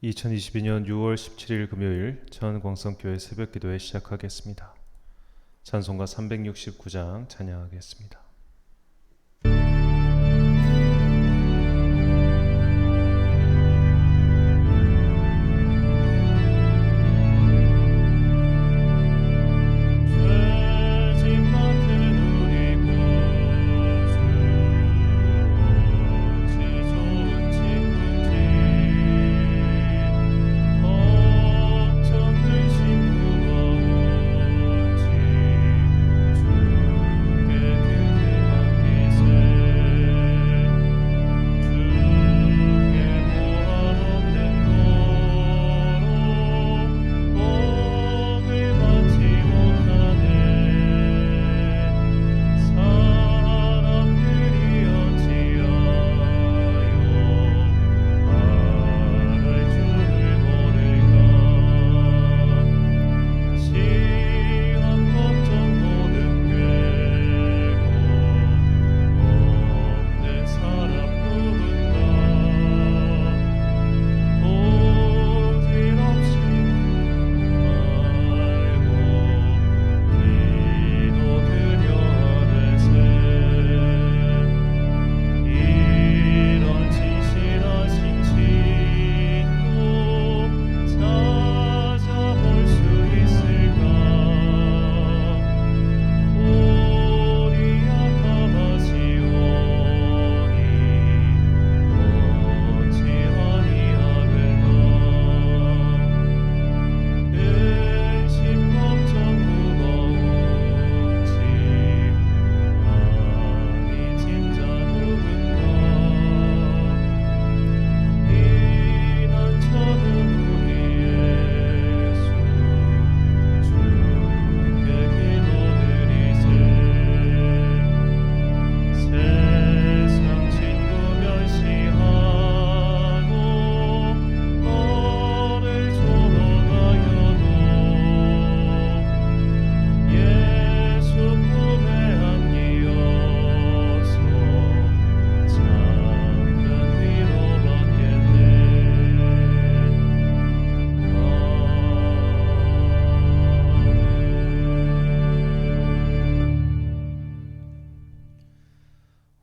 2022년 6월 17일 금요일 전광성교회 새벽기도회 시작하겠습니다. 찬송가 369장 찬양하겠습니다.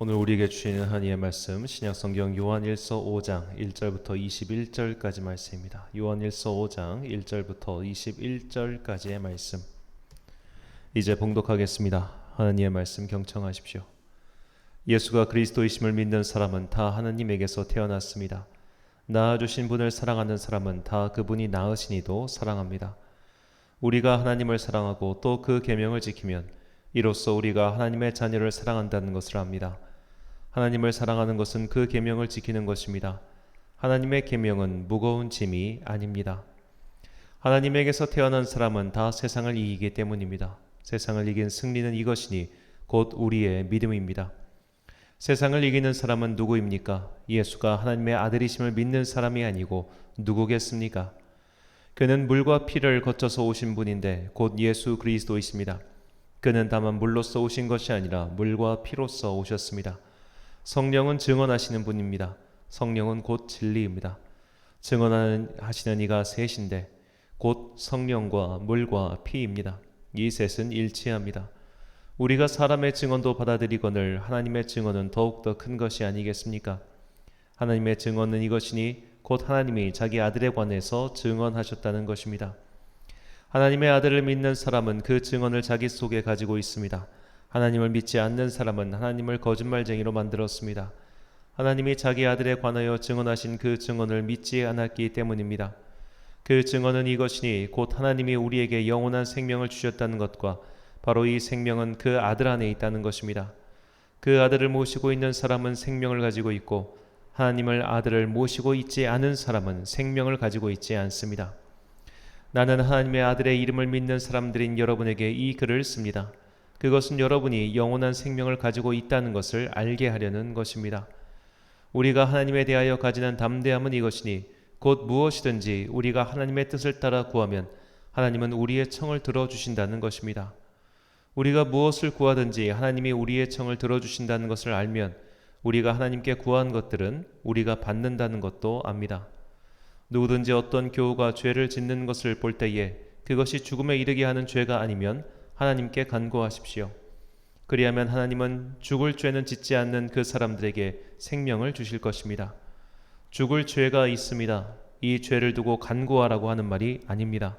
오늘 우리에게 주시는 하나님의 말씀 신약성경 요한 1서 5장 1절부터 21절까지 말씀입니다. 요한 1서 5장 1절부터 21절까지의 말씀 이제 봉독하겠습니다. 하나님의 말씀 경청하십시오. 예수가 그리스도이심을 믿는 사람은 다 하나님에게서 태어났습니다. 낳아주신 분을 사랑하는 사람은 다 그분이 낳으시니도 사랑합니다. 우리가 하나님을 사랑하고 또 그 계명을 지키면 이로써 우리가 하나님의 자녀를 사랑한다는 것을 압니다. 하나님을 사랑하는 것은 그 계명을 지키는 것입니다. 하나님의 계명은 무거운 짐이 아닙니다. 하나님에게서 태어난 사람은 다 세상을 이기기 때문입니다. 세상을 이긴 승리는 이것이니 곧 우리의 믿음입니다. 세상을 이기는 사람은 누구입니까? 예수가 하나님의 아들이심을 믿는 사람이 아니고 누구겠습니까? 그는 물과 피를 거쳐서 오신 분인데 곧 예수 그리스도이십니다. 그는 다만 물로서 오신 것이 아니라 물과 피로서 오셨습니다. 성령은 증언하시는 분입니다. 성령은 곧 진리입니다. 증언하시는 이가 셋인데 곧 성령과 물과 피입니다. 이 셋은 일치합니다. 우리가 사람의 증언도 받아들이거늘 하나님의 증언은 더욱더 큰 것이 아니겠습니까? 하나님의 증언은 이것이니 곧 하나님이 자기 아들에 관해서 증언하셨다는 것입니다. 하나님의 아들을 믿는 사람은 그 증언을 자기 속에 가지고 있습니다. 하나님을 믿지 않는 사람은 하나님을 거짓말쟁이로 만들었습니다. 하나님이 자기 아들에 관하여 증언하신 그 증언을 믿지 않았기 때문입니다. 그 증언은 이것이니 곧 하나님이 우리에게 영원한 생명을 주셨다는 것과 바로 이 생명은 그 아들 안에 있다는 것입니다. 그 아들을 모시고 있는 사람은 생명을 가지고 있고 하나님을 아들을 모시고 있지 않은 사람은 생명을 가지고 있지 않습니다. 나는 하나님의 아들의 이름을 믿는 사람들인 여러분에게 이 글을 씁니다. 그것은 여러분이 영원한 생명을 가지고 있다는 것을 알게 하려는 것입니다. 우리가 하나님에 대하여 가지는 담대함은 이것이니 곧 무엇이든지 우리가 하나님의 뜻을 따라 구하면 하나님은 우리의 청을 들어주신다는 것입니다. 우리가 무엇을 구하든지 하나님이 우리의 청을 들어주신다는 것을 알면 우리가 하나님께 구한 것들은 우리가 받는다는 것도 압니다. 누구든지 어떤 교우가 죄를 짓는 것을 볼 때에 그것이 죽음에 이르게 하는 죄가 아니면 하나님께 간구하십시오. 그리하면 하나님은 죽을 죄는 짓지 않는 그 사람들에게 생명을 주실 것입니다. 죽을 죄가 있습니다. 이 죄를 두고 간구하라고 하는 말이 아닙니다.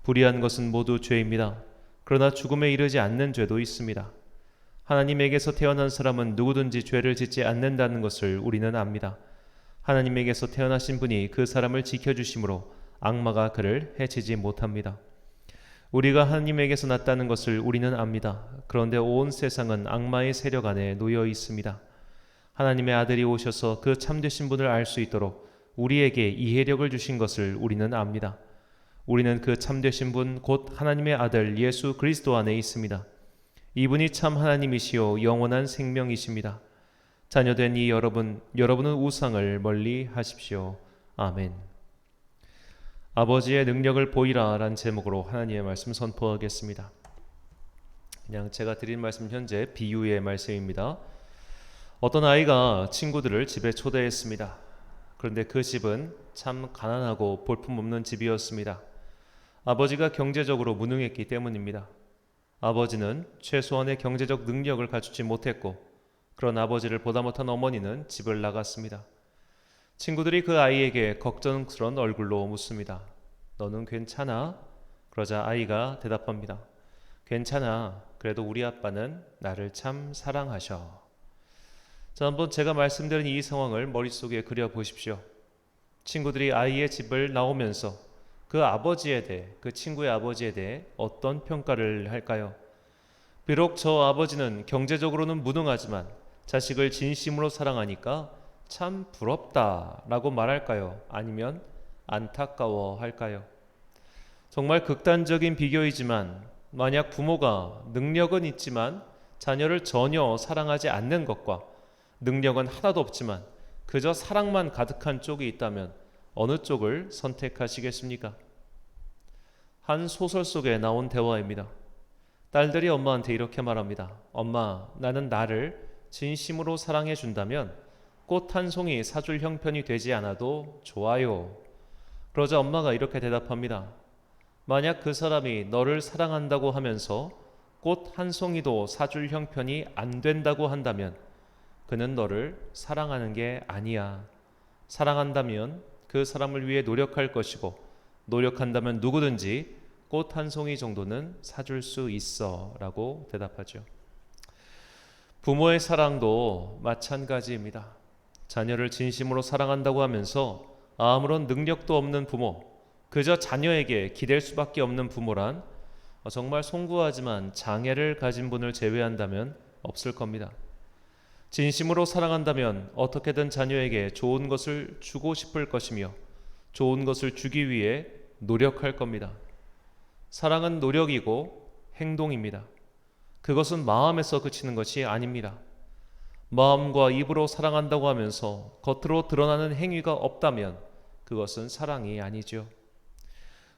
불의한 것은 모두 죄입니다. 그러나 죽음에 이르지 않는 죄도 있습니다. 하나님에게서 태어난 사람은 누구든지 죄를 짓지 않는다는 것을 우리는 압니다. 하나님에게서 태어나신 분이 그 사람을 지켜주심으로 악마가 그를 해치지 못합니다. 우리가 하나님에게서 났다는 것을 우리는 압니다. 그런데 온 세상은 악마의 세력 안에 놓여 있습니다. 하나님의 아들이 오셔서 그 참되신 분을 알 수 있도록 우리에게 이해력을 주신 것을 우리는 압니다. 우리는 그 참되신 분 곧 하나님의 아들 예수 그리스도 안에 있습니다. 이분이 참 하나님이시요 영원한 생명이십니다. 자녀된 이 여러분은 우상을 멀리 하십시오. 아멘. 아버지의 능력을 보이라 라는 제목으로 하나님의 말씀 선포하겠습니다. 그냥 제가 드린 말씀 현재 비유의 말씀입니다. 어떤 아이가 친구들을 집에 초대했습니다. 그런데 그 집은 참 가난하고 볼품없는 집이었습니다. 아버지가 경제적으로 무능했기 때문입니다. 아버지는 최소한의 경제적 능력을 갖추지 못했고 그런 아버지를 보다 못한 어머니는 집을 나갔습니다. 친구들이 그 아이에게 걱정스러운 얼굴로 묻습니다. 너는 괜찮아? 그러자 아이가 대답합니다. 괜찮아. 그래도 우리 아빠는 나를 참 사랑하셔. 자, 한번 제가 말씀드린 이 상황을 머릿속에 그려보십시오. 친구들이 아이의 집을 나오면서 그 아버지에 대해, 그 친구의 아버지에 대해 어떤 평가를 할까요? 비록 저 아버지는 경제적으로는 무능하지만 자식을 진심으로 사랑하니까 참 부럽다 라고 말할까요? 아니면 안타까워 할까요? 정말 극단적인 비교이지만 만약 부모가 능력은 있지만 자녀를 전혀 사랑하지 않는 것과 능력은 하나도 없지만 그저 사랑만 가득한 쪽이 있다면 어느 쪽을 선택하시겠습니까? 한 소설 속에 나온 대화입니다. 딸들이 엄마한테 이렇게 말합니다. 엄마, 나는 나를 진심으로 사랑해 준다면 꽃 한 송이 사줄 형편이 되지 않아도 좋아요. 그러자 엄마가 이렇게 대답합니다. 만약 그 사람이 너를 사랑한다고 하면서 꽃 한 송이도 사줄 형편이 안 된다고 한다면 그는 너를 사랑하는 게 아니야. 사랑한다면 그 사람을 위해 노력할 것이고 노력한다면 누구든지 꽃 한 송이 정도는 사줄 수 있어 라고 대답하죠. 부모의 사랑도 마찬가지입니다. 자녀를 진심으로 사랑한다고 하면서 아무런 능력도 없는 부모, 그저 자녀에게 기댈 수밖에 없는 부모란 정말 송구하지만 장애를 가진 분을 제외한다면 없을 겁니다. 진심으로 사랑한다면 어떻게든 자녀에게 좋은 것을 주고 싶을 것이며 좋은 것을 주기 위해 노력할 겁니다. 사랑은 노력이고 행동입니다. 그것은 마음에서 그치는 것이 아닙니다. 마음과 입으로 사랑한다고 하면서 겉으로 드러나는 행위가 없다면 그것은 사랑이 아니죠.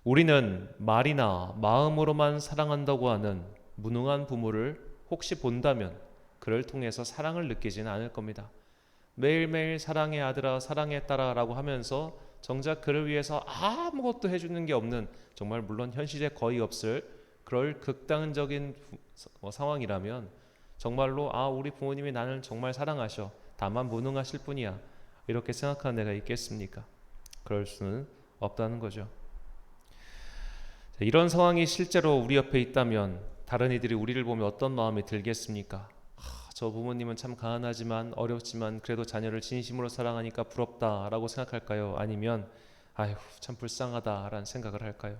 우리는 말이나 마음으로만 사랑한다고 하는 무능한 부모를 혹시 본다면 그를 통해서 사랑을 느끼지는 않을 겁니다. 매일매일 사랑해 아들아, 사랑해 딸아 라고 하면서 정작 그를 위해서 아무것도 해주는 게 없는, 정말 물론 현실에 거의 없을 그럴 극단적인 상황이라면 정말로 우리 부모님이 나를 정말 사랑하셔, 다만 무능하실 뿐이야, 이렇게 생각하는 애가 있겠습니까? 그럴 수는 없다는 거죠. 이런 상황이 실제로 우리 옆에 있다면 다른 이들이 우리를 보면 어떤 마음이 들겠습니까? 저 부모님은 참 가난하지만 어렵지만 그래도 자녀를 진심으로 사랑하니까 부럽다라고 생각할까요? 아니면 아휴 참 불쌍하다라는 생각을 할까요?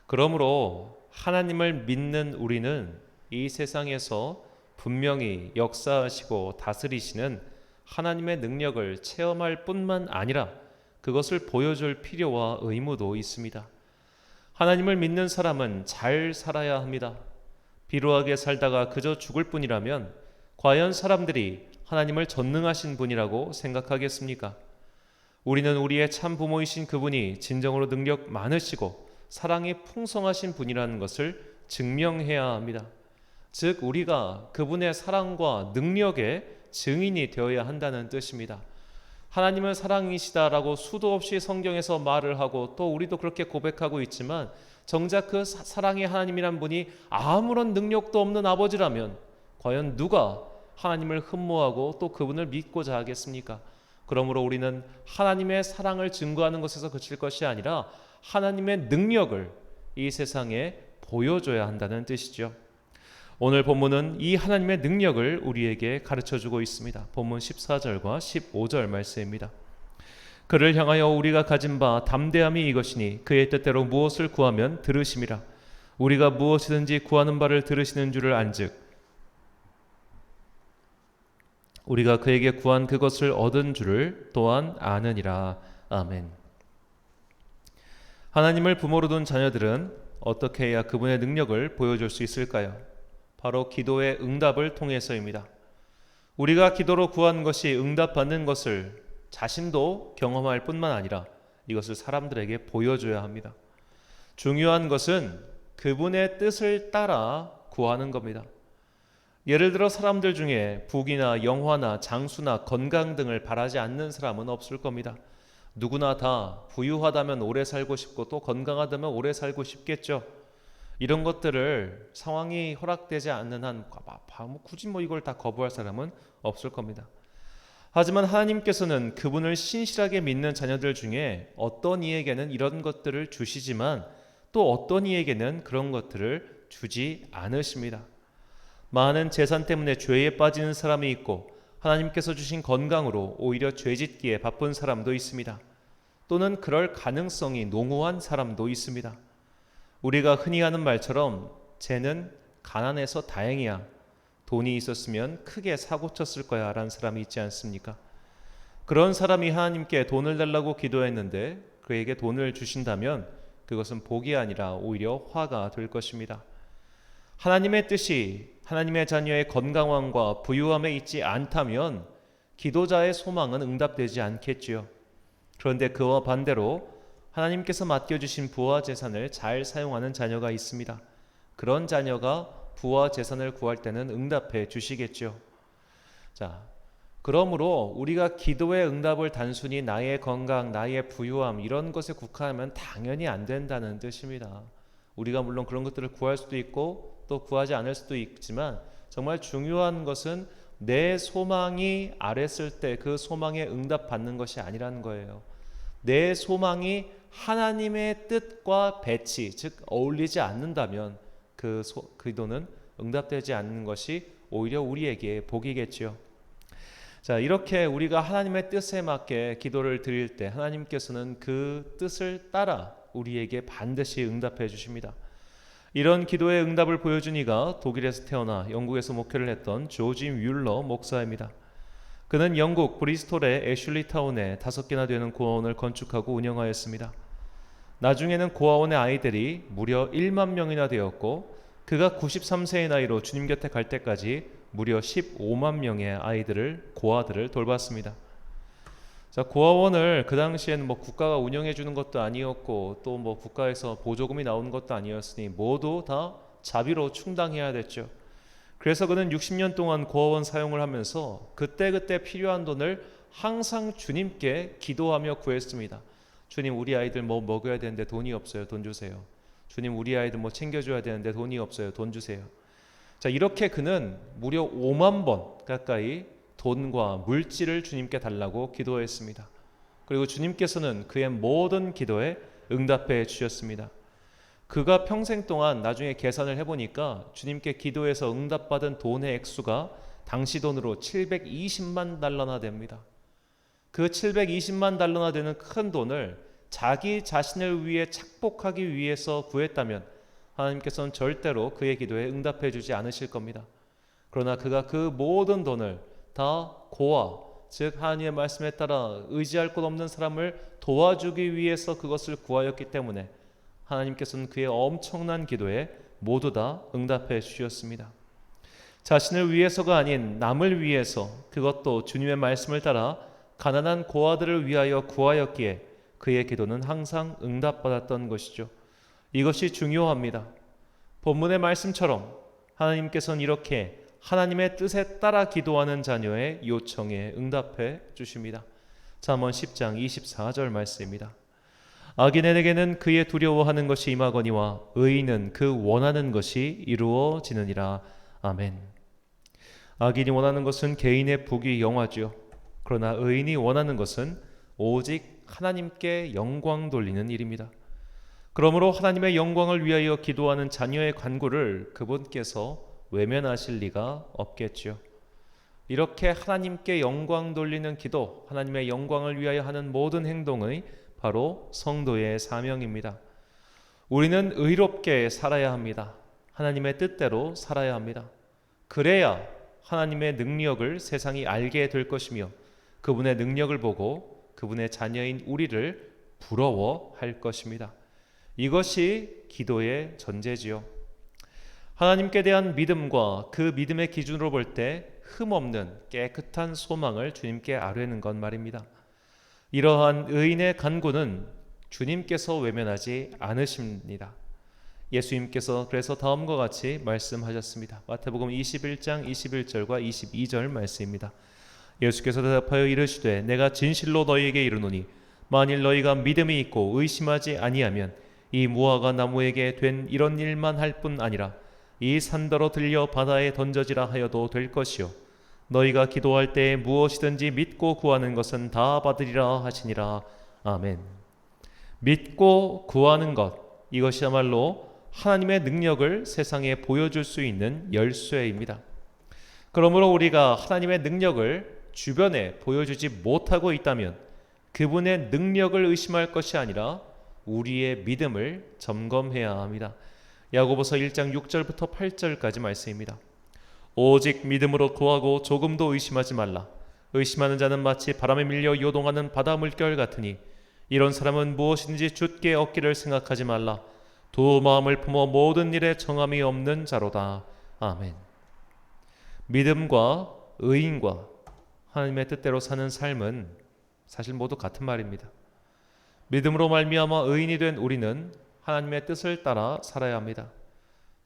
그러므로 하나님을 믿는 우리는 이 세상에서 분명히 역사하시고 다스리시는 하나님의 능력을 체험할 뿐만 아니라 그것을 보여줄 필요와 의무도 있습니다. 하나님을 믿는 사람은 잘 살아야 합니다. 비루하게 살다가 그저 죽을 뿐이라면 과연 사람들이 하나님을 전능하신 분이라고 생각하겠습니까? 우리는 우리의 참 부모이신 그분이 진정으로 능력 많으시고 사랑이 풍성하신 분이라는 것을 증명해야 합니다. 즉 우리가 그분의 사랑과 능력의 증인이 되어야 한다는 뜻입니다. 하나님은 사랑이시다라고 수도 없이 성경에서 말을 하고 또 우리도 그렇게 고백하고 있지만 정작 그 사랑의 하나님이란 분이 아무런 능력도 없는 아버지라면 과연 누가 하나님을 흠모하고 또 그분을 믿고자 하겠습니까? 그러므로 우리는 하나님의 사랑을 증거하는 것에서 그칠 것이 아니라 하나님의 능력을 이 세상에 보여줘야 한다는 뜻이죠. 오늘 본문은 이 하나님의 능력을 우리에게 가르쳐주고 있습니다. 본문 14절과 15절 말씀입니다. 그를 향하여 우리가 가진 바 담대함이 이것이니 그의 뜻대로 무엇을 구하면 들으심이라. 우리가 무엇이든지 구하는 바를 들으시는 줄을 안즉 우리가 그에게 구한 그것을 얻은 줄을 또한 아느니라. 아멘. 하나님을 부모로 둔 자녀들은 어떻게 해야 그분의 능력을 보여줄 수 있을까요? 바로 기도의 응답을 통해서입니다. 우리가 기도로 구한 것이 응답받는 것을 자신도 경험할 뿐만 아니라 이것을 사람들에게 보여줘야 합니다. 중요한 것은 그분의 뜻을 따라 구하는 겁니다. 예를 들어 사람들 중에 부귀나 영화나 장수나 건강 등을 바라지 않는 사람은 없을 겁니다. 누구나 다 부유하다면 오래 살고 싶고 또 건강하다면 오래 살고 싶겠죠. 이런 것들을 상황이 허락되지 않는 한 굳이 이걸 다 거부할 사람은 없을 겁니다. 하지만 하나님께서는 그분을 신실하게 믿는 자녀들 중에 어떤 이에게는 이런 것들을 주시지만 또 어떤 이에게는 그런 것들을 주지 않으십니다. 많은 재산 때문에 죄에 빠지는 사람이 있고 하나님께서 주신 건강으로 오히려 죄짓기에 바쁜 사람도 있습니다. 또는 그럴 가능성이 농후한 사람도 있습니다. 우리가 흔히 하는 말처럼 쟤는 가난해서 다행이야. 돈이 있었으면 크게 사고쳤을 거야 라는 사람이 있지 않습니까? 그런 사람이 하나님께 돈을 달라고 기도했는데 그에게 돈을 주신다면 그것은 복이 아니라 오히려 화가 될 것입니다. 하나님의 뜻이 하나님의 자녀의 건강함과 부유함에 있지 않다면 기도자의 소망은 응답되지 않겠지요. 그런데 그와 반대로 하나님께서 맡겨주신 부와 재산을 잘 사용하는 자녀가 있습니다. 그런 자녀가 부와 재산을 구할 때는 응답해 주시겠죠. 자, 그러므로 우리가 기도의 응답을 단순히 나의 건강, 나의 부유함 이런 것에 국한하면 당연히 안 된다는 뜻입니다. 우리가 물론 그런 것들을 구할 수도 있고 또 구하지 않을 수도 있지만 정말 중요한 것은 내 소망이 아랬을 때 그 소망에 응답받는 것이 아니라는 거예요. 내 소망이 하나님의 뜻과 배치, 즉 어울리지 않는다면 그 기도는 응답되지 않는 것이 오히려 우리에게 복이겠지요. 자, 이렇게 우리가 하나님의 뜻에 맞게 기도를 드릴 때 하나님께서는 그 뜻을 따라 우리에게 반드시 응답해 주십니다. 이런 기도의 응답을 보여준 이가 독일에서 태어나 영국에서 목회를 했던 조지 뮬러 목사입니다. 그는 영국 브리스톨의 애슐리타운에 5개나 되는 고아원을 건축하고 운영하였습니다. 나중에는 고아원의 아이들이 무려 1만 명이나 되었고 그가 93세의 나이로 주님 곁에 갈 때까지 무려 15만 명의 고아들을 돌봤습니다. 자, 고아원을 그 당시에는 국가가 운영해 주는 것도 아니었고 또 국가에서 보조금이 나오는 것도 아니었으니 모두 다 자비로 충당해야 됐죠. 그래서 그는 60년 동안 고아원 사용을 하면서 그때그때 필요한 돈을 항상 주님께 기도하며 구했습니다. 주님, 우리 아이들 먹여야 되는데 돈이 없어요. 돈 주세요. 주님, 우리 아이들 챙겨줘야 되는데 돈이 없어요. 돈 주세요. 자, 이렇게 그는 무려 5만 번 가까이 돈과 물질을 주님께 달라고 기도했습니다. 그리고 주님께서는 그의 모든 기도에 응답해 주셨습니다. 그가 평생 동안 나중에 계산을 해보니까 주님께 기도해서 응답받은 돈의 액수가 당시 돈으로 720만 달러나 됩니다. 그 720만 달러나 되는 큰 돈을 자기 자신을 위해 착복하기 위해서 구했다면 하나님께서는 절대로 그의 기도에 응답해 주지 않으실 겁니다. 그러나 그가 그 모든 돈을 다 고아, 즉 하나님의 말씀에 따라 의지할 곳 없는 사람을 도와주기 위해서 그것을 구하였기 때문에 하나님께서는 그의 엄청난 기도에 모두 다 응답해 주셨습니다. 자신을 위해서가 아닌 남을 위해서, 그것도 주님의 말씀을 따라 가난한 고아들을 위하여 구하였기에 그의 기도는 항상 응답받았던 것이죠. 이것이 중요합니다. 본문의 말씀처럼 하나님께서는 이렇게 하나님의 뜻에 따라 기도하는 자녀의 요청에 응답해 주십니다. 잠언 10장 24절 말씀입니다. 악인에게는 그의 두려워하는 것이 임하거니와 의인은 그 원하는 것이 이루어지느니라. 아멘. 악인이 원하는 것은 개인의 부귀 영화죠. 그러나 의인이 원하는 것은 오직 하나님께 영광 돌리는 일입니다. 그러므로 하나님의 영광을 위하여 기도하는 자녀의 간구를 그분께서 외면하실 리가 없겠죠. 이렇게 하나님께 영광 돌리는 기도, 하나님의 영광을 위하여 하는 모든 행동의 바로 성도의 사명입니다. 우리는 의롭게 살아야 합니다. 하나님의 뜻대로 살아야 합니다. 그래야 하나님의 능력을 세상이 알게 될 것이며 그분의 능력을 보고 그분의 자녀인 우리를 부러워할 것입니다. 이것이 기도의 전제지요. 하나님께 대한 믿음과 그 믿음의 기준으로 볼 때 흠없는 깨끗한 소망을 주님께 아뢰는 것 말입니다. 이러한 의인의 간구는 주님께서 외면하지 않으십니다. 예수님께서 그래서 다음과 같이 말씀하셨습니다. 마태복음 21장 21절과 22절 말씀입니다. 예수께서 대답하여 이르시되 내가 진실로 너희에게 이르노니 만일 너희가 믿음이 있고 의심하지 아니하면 이 무화과 나무에게 된 이런 일만 할 뿐 아니라 이 산더러 들려 바다에 던져지라 하여도 될 것이요 너희가 기도할 때에 무엇이든지 믿고 구하는 것은 다 받으리라 하시니라. 아멘. 믿고 구하는 것, 이것이야말로 하나님의 능력을 세상에 보여줄 수 있는 열쇠입니다. 그러므로 우리가 하나님의 능력을 주변에 보여주지 못하고 있다면 그분의 능력을 의심할 것이 아니라 우리의 믿음을 점검해야 합니다. 야고보서 1장 6절부터 8절까지 말씀입니다. 오직 믿음으로 구하고 조금도 의심하지 말라. 의심하는 자는 마치 바람에 밀려 요동하는 바다 물결 같으니 이런 사람은 무엇이든지 주께 얻기를 생각하지 말라. 두 마음을 품어 모든 일에 정함이 없는 자로다. 아멘. 믿음과 의인과 하나님의 뜻대로 사는 삶은 사실 모두 같은 말입니다. 믿음으로 말미암아 의인이 된 우리는 하나님의 뜻을 따라 살아야 합니다.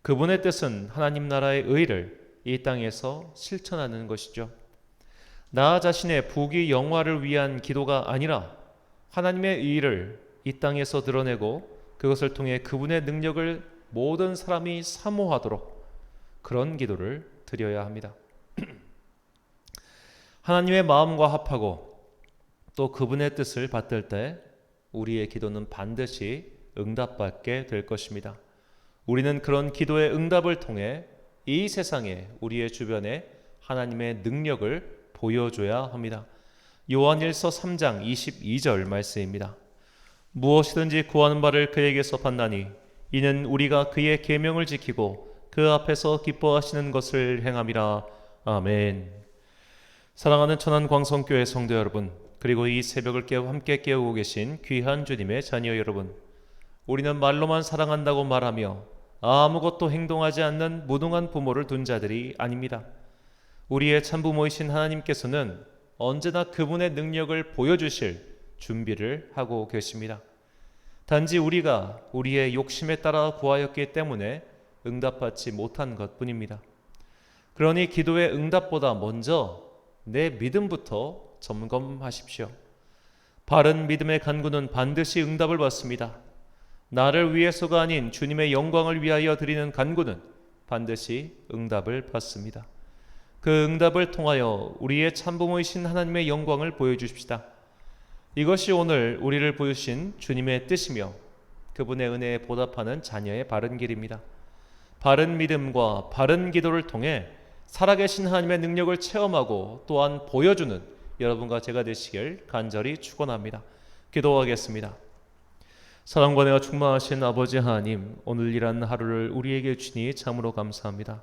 그분의 뜻은 하나님 나라의 의를 이 땅에서 실천하는 것이죠. 나 자신의 부귀 영화를 위한 기도가 아니라 하나님의 의를 이 땅에서 드러내고 그것을 통해 그분의 능력을 모든 사람이 사모하도록 그런 기도를 드려야 합니다. 하나님의 마음과 합하고 또 그분의 뜻을 받들 때 우리의 기도는 반드시 응답받게 될 것입니다. 우리는 그런 기도의 응답을 통해 이 세상에 우리의 주변에 하나님의 능력을 보여줘야 합니다. 요한일서 3장 22절 말씀입니다. 무엇이든지 구하는 바를 그에게서 받나니 이는 우리가 그의 계명을 지키고 그 앞에서 기뻐하시는 것을 행함이라. 아멘. 사랑하는 천안광성교회 성도 여러분, 그리고 이 새벽을 함께 깨우고 계신 귀한 주님의 자녀 여러분, 우리는 말로만 사랑한다고 말하며 아무것도 행동하지 않는 무능한 부모를 둔 자들이 아닙니다. 우리의 참부모이신 하나님께서는 언제나 그분의 능력을 보여주실 준비를 하고 계십니다. 단지 우리가 우리의 욕심에 따라 구하였기 때문에 응답받지 못한 것뿐입니다. 그러니 기도의 응답보다 먼저 내 믿음부터 점검하십시오. 바른 믿음의 간구는 반드시 응답을 받습니다. 나를 위해서가 아닌 주님의 영광을 위하여 드리는 간구는 반드시 응답을 받습니다. 그 응답을 통하여 우리의 참부모이신 하나님의 영광을 보여주십시다. 이것이 오늘 우리를 보여주신 주님의 뜻이며 그분의 은혜에 보답하는 자녀의 바른 길입니다. 바른 믿음과 바른 기도를 통해 살아계신 하나님의 능력을 체험하고 또한 보여주는 여러분과 제가 되시길 간절히 축원합니다. 기도하겠습니다. 사랑과 은혜가 충만하신 아버지 하나님, 오늘 이란 하루를 우리에게 주니 참으로 감사합니다.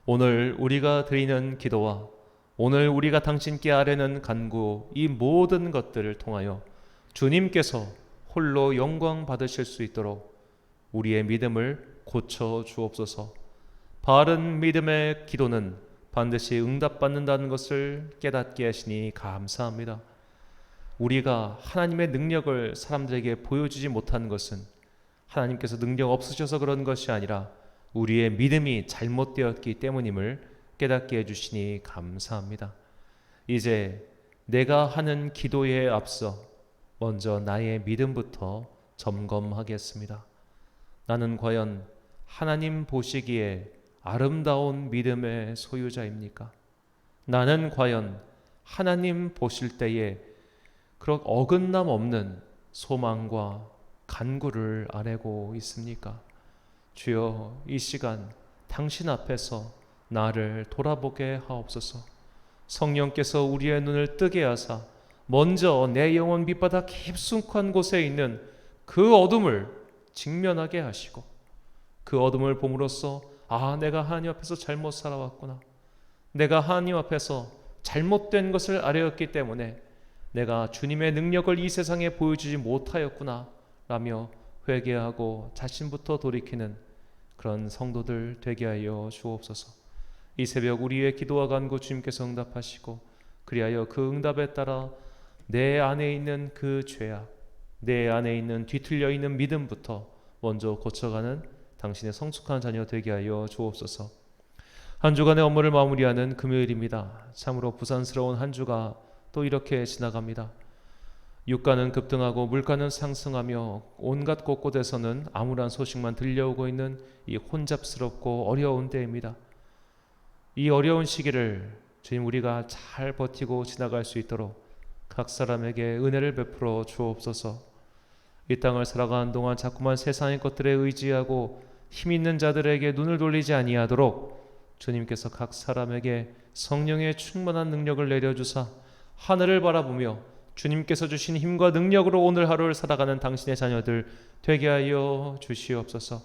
오늘 우리가 드리는 기도와 오늘 우리가 당신께 아뢰는 간구, 이 모든 것들을 통하여 주님께서 홀로 영광 받으실 수 있도록 우리의 믿음을 고쳐 주옵소서. 바른 믿음의 기도는 반드시 응답받는다는 것을 깨닫게 하시니 감사합니다. 우리가 하나님의 능력을 사람들에게 보여주지 못한 것은 하나님께서 능력 없으셔서 그런 것이 아니라 우리의 믿음이 잘못되었기 때문임을 깨닫게 해주시니 감사합니다. 이제 내가 하는 기도에 앞서 먼저 나의 믿음부터 점검하겠습니다. 나는 과연 하나님 보시기에 아름다운 믿음의 소유자입니까? 나는 과연 하나님 보실 때에 그런 어긋남 없는 소망과 간구를 아뢰고 있습니까? 주여, 이 시간 당신 앞에서 나를 돌아보게 하옵소서. 성령께서 우리의 눈을 뜨게 하사 먼저 내 영혼 밑바닥 깊숙한 곳에 있는 그 어둠을 직면하게 하시고, 그 어둠을 봄으로써 내가 하나님 앞에서 잘못 살아왔구나, 내가 하나님 앞에서 잘못된 것을 아뢰었기 때문에 내가 주님의 능력을 이 세상에 보여주지 못하였구나 라며 회개하고 자신부터 돌이키는 그런 성도들 되게 하여 주옵소서. 이 새벽 우리의 기도와 간구 주님께서 응답하시고, 그리하여 그 응답에 따라 내 안에 있는 그 죄악, 내 안에 있는 뒤틀려 있는 믿음부터 먼저 고쳐가는 당신의 성숙한 자녀 되게 하여 주옵소서. 한 주간의 업무를 마무리하는 금요일입니다. 참으로 부산스러운 한 주가 또 이렇게 지나갑니다. 유가는 급등하고 물가는 상승하며 온갖 곳곳에서는 암울한 소식만 들려오고 있는 이 혼잡스럽고 어려운 때입니다. 이 어려운 시기를 주님, 우리가 잘 버티고 지나갈 수 있도록 각 사람에게 은혜를 베풀어 주옵소서. 이 땅을 살아가는 동안 자꾸만 세상의 것들에 의지하고 힘 있는 자들에게 눈을 돌리지 아니하도록 주님께서 각 사람에게 성령의 충만한 능력을 내려주사 하늘을 바라보며 주님께서 주신 힘과 능력으로 오늘 하루를 살아가는 당신의 자녀들 되게 하여 주시옵소서.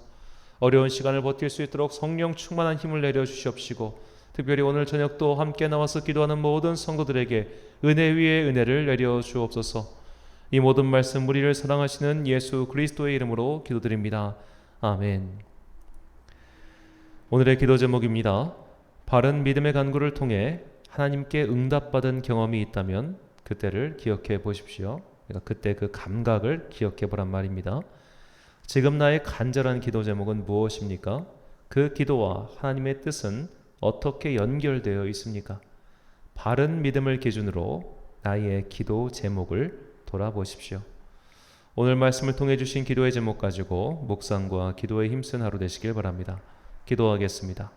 어려운 시간을 버틸 수 있도록 성령 충만한 힘을 내려주시옵시고, 특별히 오늘 저녁도 함께 나와서 기도하는 모든 성도들에게 은혜 위에 은혜를 내려주옵소서. 이 모든 말씀 우리를 사랑하시는 예수 그리스도의 이름으로 기도드립니다. 아멘. 오늘의 기도 제목입니다. 바른 믿음의 간구를 통해 하나님께 응답받은 경험이 있다면 그때를 기억해 보십시오. 그러니까 그때 그 감각을 기억해 보란 말입니다. 지금 나의 간절한 기도 제목은 무엇입니까? 그 기도와 하나님의 뜻은 어떻게 연결되어 있습니까? 바른 믿음을 기준으로 나의 기도 제목을 돌아보십시오. 오늘 말씀을 통해 주신 기도의 제목 가지고 묵상과 기도에 힘쓴 하루 되시길 바랍니다. 기도하겠습니다.